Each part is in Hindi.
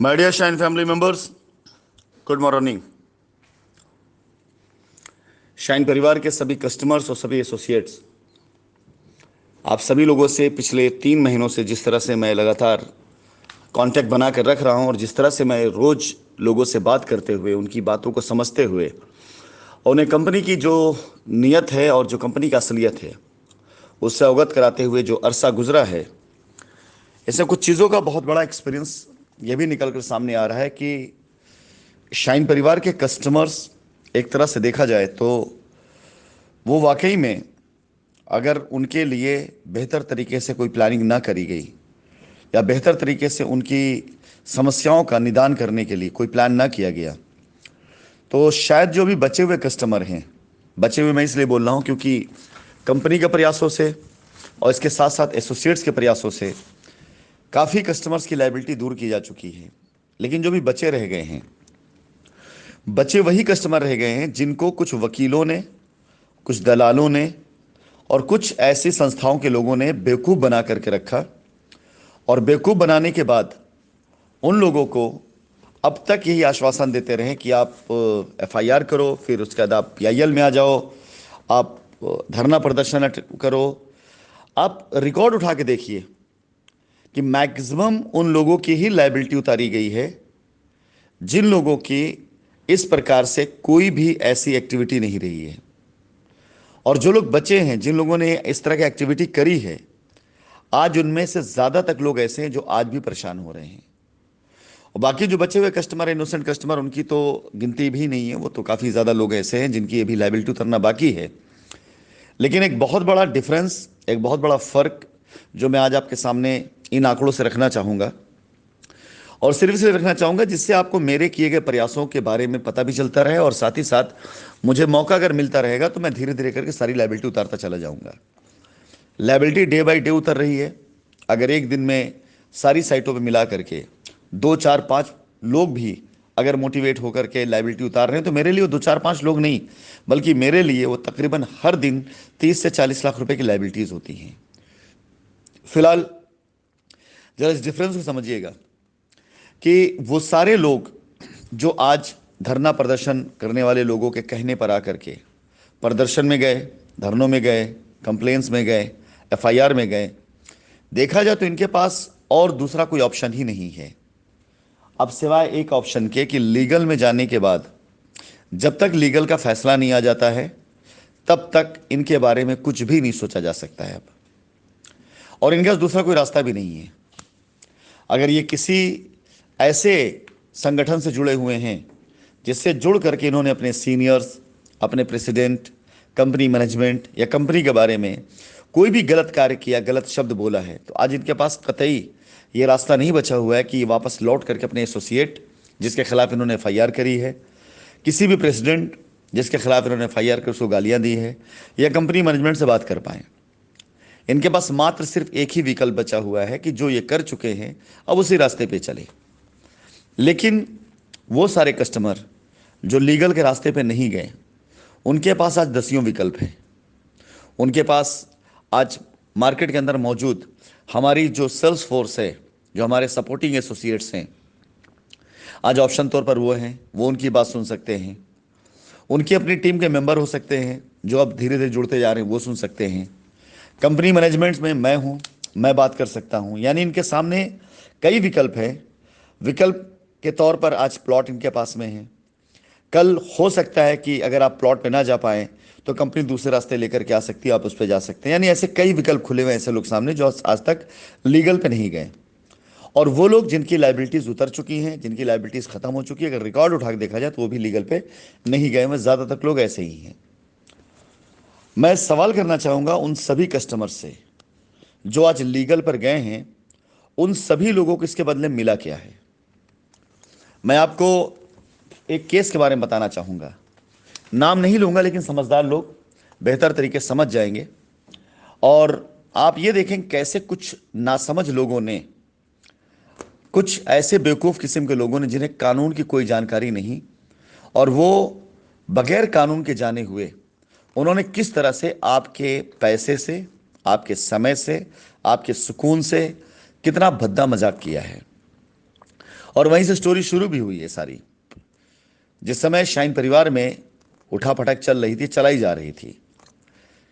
My dear Shine family members, good morning. Shine परिवार के सभी कस्टमर्स और सभी एसोसिएट्स, आप सभी लोगों से पिछले 3 महीनों से जिस तरह से मैं लगातार कांटेक्ट बना कर रख रहा हूं और जिस तरह से मैं रोज़ लोगों से बात करते हुए उनकी बातों को समझते हुए और उन्हें कंपनी की जो नीयत है और जो कंपनी का असलियत है उससे अवगत कराते हुए जो अरसा गुजरा है, इससे कुछ चीज़ों का बहुत बड़ा एक्सपीरियंस ये भी निकल कर सामने आ रहा है कि शाइन परिवार के कस्टमर्स एक तरह से देखा जाए तो वो वाकई में अगर उनके लिए बेहतर तरीके से कोई प्लानिंग ना करी गई या बेहतर तरीके से उनकी समस्याओं का निदान करने के लिए कोई प्लान ना किया गया, तो शायद जो भी बचे हुए कस्टमर हैं, बचे हुए मैं इसलिए बोल रहा हूँ क्योंकि कंपनी के प्रयासों से और इसके साथ साथ एसोसिएट्स के प्रयासों से काफ़ी कस्टमर्स की लायबिलिटी दूर की जा चुकी है। लेकिन जो भी बचे रह गए हैं, बचे वही कस्टमर रह गए हैं जिनको कुछ वकीलों ने, कुछ दलालों ने और कुछ ऐसी संस्थाओं के लोगों ने बेवकूफ़ बना करके रखा। और बेवकूफ़ बनाने के बाद उन लोगों को अब तक यही आश्वासन देते रहे कि आप एफआईआर करो, फिर उसके बाद आप पीआईएल में आ जाओ, आप धरना प्रदर्शन करो। आप रिकॉर्ड उठा के देखिए कि मैक्सिमम उन लोगों की ही लायबिलिटी उतारी गई है जिन लोगों की इस प्रकार से कोई भी ऐसी एक्टिविटी नहीं रही है। और जो लोग बचे हैं, जिन लोगों ने इस तरह की एक्टिविटी करी है, आज उनमें से ज़्यादा तक लोग ऐसे हैं जो आज भी परेशान हो रहे हैं। और बाकी जो बचे हुए कस्टमर, इनोसेंट कस्टमर, उनकी तो गिनती भी नहीं है। वो तो काफ़ी ज़्यादा लोग ऐसे हैं जिनकी अभी लायबिलिटी उतरना बाकी है। लेकिन एक बहुत बड़ा डिफरेंस, एक बहुत बड़ा फ़र्क जो मैं आज आपके सामने इन आंकड़ों से रखना चाहूँगा और सिर्फ इसलिए रखना चाहूँगा जिससे आपको मेरे किए गए प्रयासों के बारे में पता भी चलता रहे और साथ ही साथ मुझे मौका अगर मिलता रहेगा तो मैं धीरे धीरे करके सारी लायबिलिटी उतारता चला जाऊँगा। लायबिलिटी डे बाय डे उतर रही है। अगर एक दिन में सारी साइटों पे मिला करके 2 4 5 लोग भी अगर मोटिवेट होकर के लायबिलिटी उतार रहे हैं तो मेरे लिए वो 2 4 5 लोग नहीं, बल्कि मेरे लिए वो तकरीबन हर दिन 30 से 40 लाख रुपए की लायबिलिटीज़ होती हैं। फिलहाल जरा इस डिफरेंस को समझिएगा कि वो सारे लोग जो आज धरना प्रदर्शन करने वाले लोगों के कहने पर आकर के प्रदर्शन में गए, धरनों में गए, कंप्लेंट्स में गए, एफआईआर में गए, देखा जाए तो इनके पास और दूसरा कोई ऑप्शन ही नहीं है अब सिवाय एक ऑप्शन के कि लीगल में जाने के बाद जब तक लीगल का फैसला नहीं आ जाता है तब तक इनके बारे में कुछ भी नहीं सोचा जा सकता है अब। और इनके पास दूसरा कोई रास्ता भी नहीं है। अगर ये किसी ऐसे संगठन से जुड़े हुए हैं जिससे जुड़ करके इन्होंने अपने सीनियर्स, अपने प्रेसिडेंट, कंपनी मैनेजमेंट या कंपनी के बारे में कोई भी गलत कार्य किया, गलत शब्द बोला है, तो आज इनके पास कतई ये रास्ता नहीं बचा हुआ है कि ये वापस लौट करके अपने एसोसिएट जिसके खिलाफ इन्होंने एफआईआर करी है, किसी भी प्रेसिडेंट जिसके खिलाफ इन्होंने एफआईआर कर उसको गालियाँ दी है, या कंपनी मैनेजमेंट से बात कर पाएँ। इनके पास मात्र सिर्फ एक ही विकल्प बचा हुआ है कि जो ये कर चुके हैं अब उसी रास्ते पे चले। लेकिन वो सारे कस्टमर जो लीगल के रास्ते पे नहीं गए, उनके पास आज दसियों विकल्प हैं। उनके पास आज मार्केट के अंदर मौजूद हमारी जो सेल्स फोर्स है, जो हमारे सपोर्टिंग एसोसिएट्स हैं, आज ऑप्शन तौर पर वो हैं, वो उनकी बात सुन सकते हैं। उनकी अपनी टीम के मेंबर हो सकते हैं जो अब धीरे धीरे जुड़ते जा रहे हैं, वो सुन सकते हैं। कंपनी मैनेजमेंट में मैं हूँ, मैं बात कर सकता हूँ। यानी इनके सामने कई विकल्प हैं। विकल्प के तौर पर आज प्लॉट इनके पास में है। कल हो सकता है कि अगर आप प्लॉट पे ना जा पाएँ तो कंपनी दूसरे रास्ते लेकर के आ सकती है, आप उस पर जा सकते हैं। यानी ऐसे कई विकल्प खुले हुए हैं ऐसे लोग सामने जो आज तक लीगल पे नहीं गए। और वो लोग जिनकी लाइबिलिटीज़ उतर चुकी हैं, जिनकी लाइबिलिटीज़ ख़त्म हो चुकी है, अगर रिकॉर्ड उठा के देखा जाए तो वो भी लीगल पे नहीं गए हैं। ज़्यादातर लोग ऐसे ही हैं। मैं सवाल करना चाहूँगा उन सभी कस्टमर से जो आज लीगल पर गए हैं, उन सभी लोगों को इसके बदले मिला क्या है। मैं आपको एक केस के बारे में बताना चाहूँगा। नाम नहीं लूँगा लेकिन समझदार लोग बेहतर तरीके से समझ जाएंगे। और आप ये देखें कैसे कुछ नासमझ लोगों ने, कुछ ऐसे बेवकूफ़ किस्म के लोगों ने जिन्हें कानून की कोई जानकारी नहीं और वो बगैर कानून के जाने हुए, उन्होंने किस तरह से आपके पैसे से, आपके समय से, आपके सुकून से कितना भद्दा मजाक किया है। और वहीं से स्टोरी शुरू भी हुई है सारी। जिस समय शाइन परिवार में उठापटक चल रही थी, चलाई जा रही थी,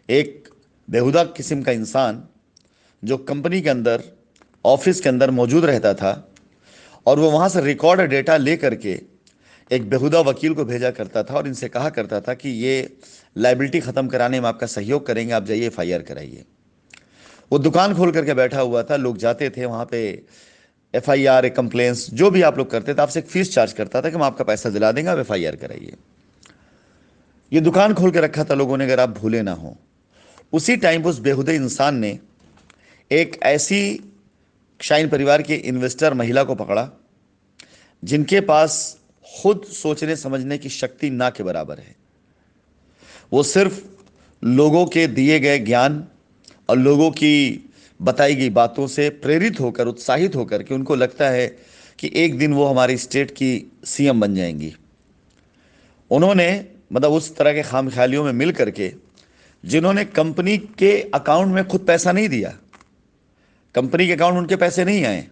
एक बेहुदा किस्म का इंसान जो कंपनी के अंदर, ऑफिस के अंदर मौजूद रहता था, और वो वहाँ से रिकॉर्ड डेटा ले करके एक बेहुदा वकील को भेजा करता था और इनसे कहा करता था कि ये लाइबिलिटी ख़त्म कराने में आपका सहयोग करेंगे, आप जाइए एफआईआर कराइए। वो दुकान खोल करके बैठा हुआ था, लोग जाते थे वहाँ पे, एफआईआर, कंप्लेंट्स जो भी आप लोग करते थे, आपसे एक फीस चार्ज करता था कि हम आपका पैसा दिला देंगे, आप एफआईआर कराइए। ये दुकान खोल के रखा था लोगों ने, अगर आप भूले ना हो। उसी टाइम उस बेहुदे इंसान ने एक ऐसी शाइन परिवार की इन्वेस्टर महिला को पकड़ा जिनके पास खुद सोचने समझने की शक्ति ना के बराबर है। वो सिर्फ लोगों के दिए गए ज्ञान और लोगों की बताई गई बातों से प्रेरित होकर, उत्साहित होकर कि उनको लगता है कि एक दिन वो हमारी स्टेट की सीएम बन जाएंगी, उन्होंने मतलब उस तरह के खामख्यालियों में मिल करके, जिन्होंने कंपनी के अकाउंट में खुद पैसा नहीं दिया, कंपनी के अकाउंट में उनके पैसे नहीं आए।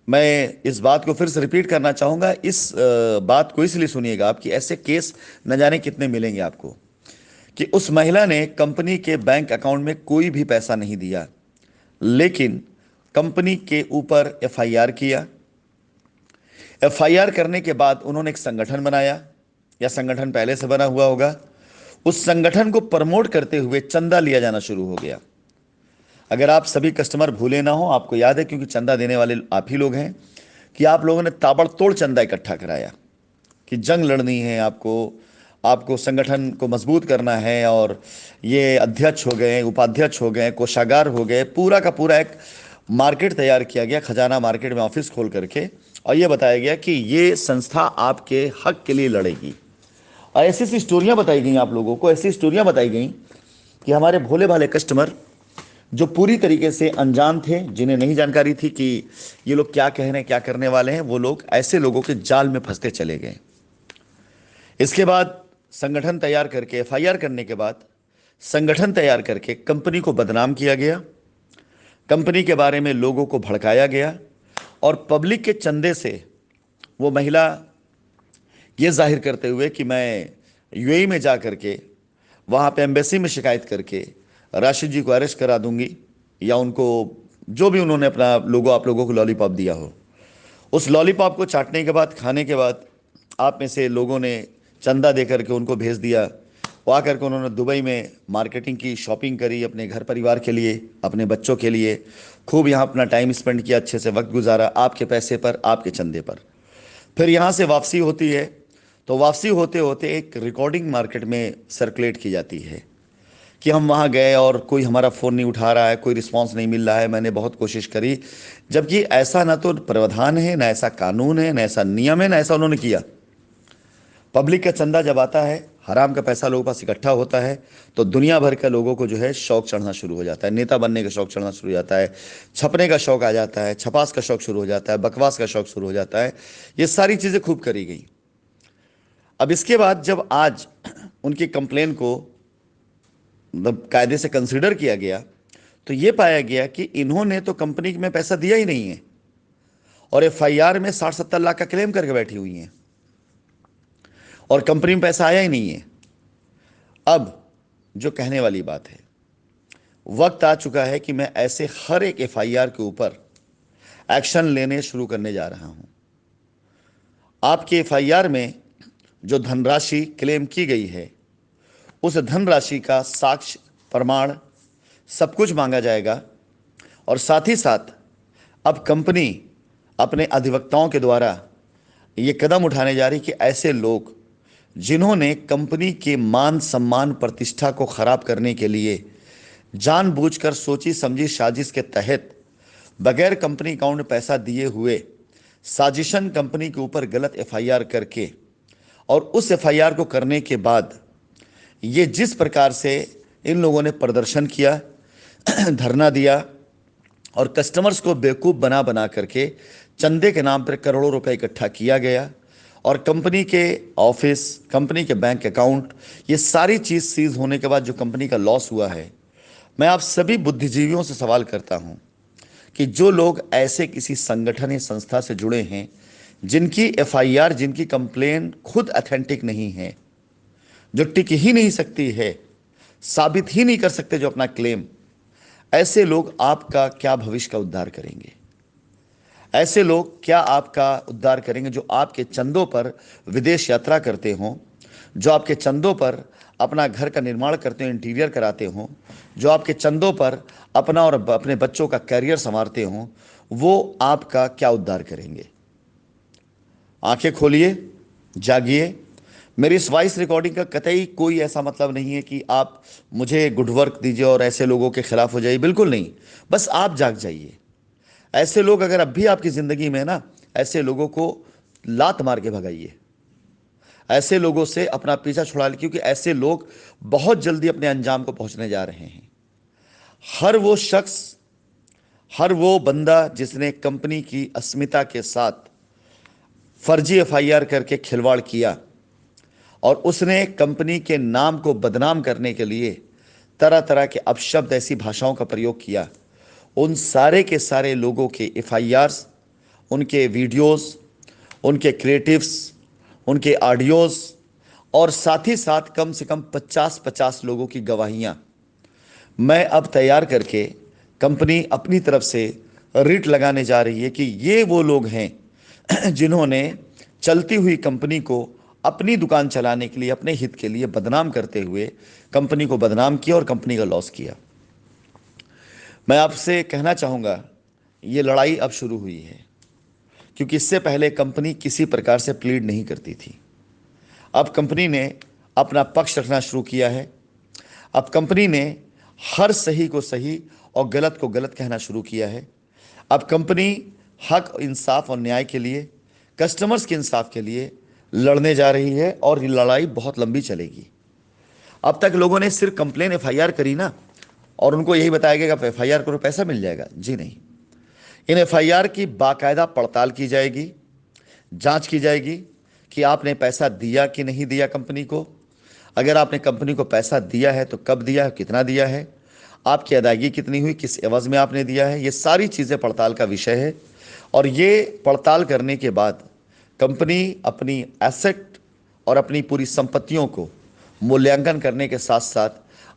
मैं इस बात को फिर से रिपीट करना चाहूँगा, इस बात को इसलिए सुनिएगा आप कि ऐसे केस न जाने कितने मिलेंगे आपको, कि उस महिला ने कंपनी के बैंक अकाउंट में कोई भी पैसा नहीं दिया, लेकिन कंपनी के ऊपर एफआईआर किया। एफआईआर करने के बाद उन्होंने एक संगठन बनाया, या संगठन पहले से बना हुआ होगा, उस संगठन को प्रमोट करते हुए चंदा लिया जाना शुरू हो गया। अगर आप सभी कस्टमर भूले ना हो, आपको याद है क्योंकि चंदा देने वाले आप ही लोग हैं, कि आप लोगों ने ताबड़तोड़ चंदा इकट्ठा कराया कि जंग लड़नी है, आपको संगठन को मजबूत करना है, और ये अध्यक्ष हो गए, उपाध्यक्ष हो गए, कोषागार हो गए, पूरा का पूरा एक मार्केट तैयार किया गया, खजाना मार्केट में ऑफिस खोल करके, और ये बताया गया कि ये संस्था आपके हक के लिए लड़ेगी। और ऐसी ऐसी स्टोरियाँ बताई गई आप लोगों को, ऐसी स्टोरियाँ बताई गई कि हमारे भोले भाले कस्टमर जो पूरी तरीके से अनजान थे, जिन्हें नहीं जानकारी थी कि ये लोग क्या कह रहे हैं, क्या करने वाले हैं, वो लोग ऐसे लोगों के जाल में फंसते चले गए। इसके बाद संगठन तैयार करके, एफआईआर करने के बाद संगठन तैयार करके कंपनी को बदनाम किया गया, कंपनी के बारे में लोगों को भड़काया गया, और पब्लिक के चंदे से वो महिला ये जाहिर करते हुए कि मैं यूएई में जा करके वहाँ पे एम्बेसी में शिकायत करके राशिद जी को अरेस्ट करा दूंगी, या उनको जो भी उन्होंने अपना आप लोगों को लॉलीपॉप दिया हो, उस लॉलीपॉप को चाटने के बाद, खाने के बाद, आप में से लोगों ने चंदा दे करके उनको भेज दिया। वो आकर के उन्होंने दुबई में मार्केटिंग की, शॉपिंग करी अपने घर परिवार के लिए, अपने बच्चों के लिए, खूब यहाँ अपना टाइम स्पेंड किया, अच्छे से वक्त गुजारा, आपके पैसे पर, आपके चंदे पर। फिर यहाँ से वापसी होती है, तो वापसी होते होते एक रिकॉर्डिंग मार्केट में सर्कुलेट की जाती है कि हम वहाँ गए और कोई हमारा फ़ोन नहीं उठा रहा है, कोई रिस्पांस नहीं मिल रहा है, मैंने बहुत कोशिश करी। जबकि ऐसा ना तो प्रावधान है, ना ऐसा कानून है, ना ऐसा नियम है, ना ऐसा उन्होंने किया। पब्लिक का चंदा जब आता है, हराम का पैसा लोगों के पास इकट्ठा होता है, तो दुनिया भर के लोगों को जो है शौक चढ़ना शुरू हो जाता है, नेता बनने का शौक चढ़ना शुरू हो जाता है, छपने का शौक आ जाता है, छपास का शौक शुरू हो जाता है, बकवास का शौक शुरू हो जाता है। ये सारी चीज़ें खूब करी गई। अब इसके बाद जब आज उनकी कंप्लेन को मतलब कायदे से कंसिडर किया गया, तो ये पाया गया कि इन्होंने तो कंपनी में पैसा दिया ही नहीं है, और एफआईआर में 60-70 लाख का क्लेम करके बैठी हुई हैं, और कंपनी में पैसा आया ही नहीं है। अब जो कहने वाली बात है, वक्त आ चुका है कि मैं ऐसे हर एक एफआईआर के ऊपर एक्शन लेने शुरू करने जा रहा हूं। आपके एफआईआर में जो धनराशि क्लेम की गई है, उस धनराशि का साक्ष्य, प्रमाण, सब कुछ मांगा जाएगा। और साथ ही साथ अब कंपनी अपने अधिवक्ताओं के द्वारा ये कदम उठाने जा रही कि ऐसे लोग जिन्होंने कंपनी के मान सम्मान, प्रतिष्ठा को खराब करने के लिए जानबूझकर सोची समझी साजिश के तहत बगैर कंपनी अकाउंट में पैसा दिए हुए साजिशन कंपनी के ऊपर गलत एफआईआर करके, और उस एफआईआर को करने के बाद ये जिस प्रकार से इन लोगों ने प्रदर्शन किया, धरना दिया, और कस्टमर्स को बेवकूफ़ बना बना करके चंदे के नाम पर करोड़ों रुपए इकट्ठा किया गया, और कंपनी के ऑफिस, कंपनी के बैंक अकाउंट, ये सारी चीज़ सीज होने के बाद जो कंपनी का लॉस हुआ है, मैं आप सभी बुद्धिजीवियों से सवाल करता हूं कि जो लोग ऐसे किसी संगठन या संस्था से जुड़े हैं जिनकी एफआईआर, जिनकी कंप्लेन खुद अथेंटिक नहीं है, जो टिक ही नहीं सकती है, साबित ही नहीं कर सकते जो अपना क्लेम, ऐसे लोग आपका क्या भविष्य का उद्धार करेंगे? ऐसे लोग क्या आपका उद्धार करेंगे जो आपके चंदों पर विदेश यात्रा करते हों, जो आपके चंदों पर अपना घर का निर्माण करते हो, इंटीरियर कराते हों, जो आपके चंदों पर अपना और अपने बच्चों का कैरियर संवारते हों, वो आपका क्या उद्धार करेंगे? आंखें खोलिए, जागिए। मेरी इस वॉइस रिकॉर्डिंग का कतई कोई ऐसा मतलब नहीं है कि आप मुझे गुड वर्क दीजिए और ऐसे लोगों के खिलाफ हो जाइए, बिल्कुल नहीं। बस आप जाग जाइए। ऐसे लोग अगर अब भी आपकी जिंदगी में ना, ऐसे लोगों को लात मार के भगाइए, ऐसे लोगों से अपना पीछा छुड़ा लीजिए, क्योंकि ऐसे लोग बहुत जल्दी अपने अंजाम को पहुंचने जा रहे हैं। हर वो शख्स, हर वो बंदा जिसने कंपनी की अस्मिता के साथ फर्जी एफआईआर करके खिलवाड़ किया और उसने कंपनी के नाम को बदनाम करने के लिए तरह तरह के अपशब्द, ऐसी भाषाओं का प्रयोग किया, उन सारे के सारे लोगों के एफआईआर्स, उनके वीडियोस, उनके क्रिएटिव्स, उनके ऑडियोज और साथ ही साथ कम से कम 50-50 लोगों की गवाहियां मैं अब तैयार करके कंपनी अपनी तरफ से रिट लगाने जा रही है कि ये वो लोग हैं जिन्होंने चलती हुई कंपनी को अपनी दुकान चलाने के लिए, अपने हित के लिए बदनाम करते हुए कंपनी को बदनाम किया और कंपनी का लॉस किया। मैं आपसे कहना चाहूँगा, ये लड़ाई अब शुरू हुई है, क्योंकि इससे पहले कंपनी किसी प्रकार से प्लीड नहीं करती थी। अब कंपनी ने अपना पक्ष रखना शुरू किया है। अब कंपनी ने हर सही को सही और गलत को गलत कहना शुरू किया है। अब कंपनी हक, इंसाफ और न्याय के लिए, कस्टमर्स के इंसाफ के लिए लड़ने जा रही है और ये लड़ाई बहुत लंबी चलेगी। अब तक लोगों ने सिर्फ कंप्लेन एफआईआर करी ना, और उनको यही बताया गया कि एफआईआर करो पैसा मिल जाएगा। जी नहीं, इन एफआईआर की बाकायदा पड़ताल की जाएगी, जांच की जाएगी कि आपने पैसा दिया कि नहीं दिया कंपनी को। अगर आपने कंपनी को पैसा दिया है तो कब दिया है, कितना दिया है, आपकी अदायगी कितनी हुई, किस एवज में आपने दिया है, ये सारी चीज़ें पड़ताल का विषय है। और ये पड़ताल करने के बाद कंपनी अपनी एसेट और अपनी पूरी संपत्तियों को मूल्यांकन करने के साथ साथ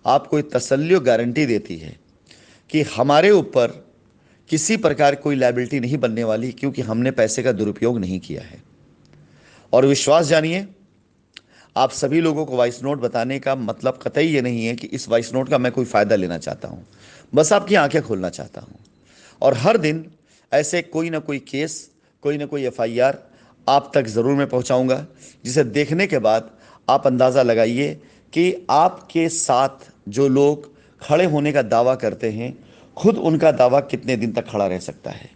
आपको एक तसल्ली और गारंटी देती है कि हमारे ऊपर किसी प्रकार कोई लायबिलिटी नहीं बनने वाली, क्योंकि हमने पैसे का दुरुपयोग नहीं किया है। और विश्वास जानिए, आप सभी लोगों को वॉइस नोट बताने का मतलब कतई ये नहीं है कि इस वॉइस नोट का मैं कोई फ़ायदा लेना चाहता हूँ, बस आपकी आंखें खोलना चाहता हूँ। और हर दिन ऐसे कोई ना कोई केस, कोई ना कोई एफआईआर आप तक ज़रूर मैं पहुँचाऊँगा, जिसे देखने के बाद आप अंदाज़ा लगाइए कि आपके साथ जो लोग खड़े होने का दावा करते हैं, खुद उनका दावा कितने दिन तक खड़ा रह सकता है।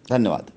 धन्यवाद।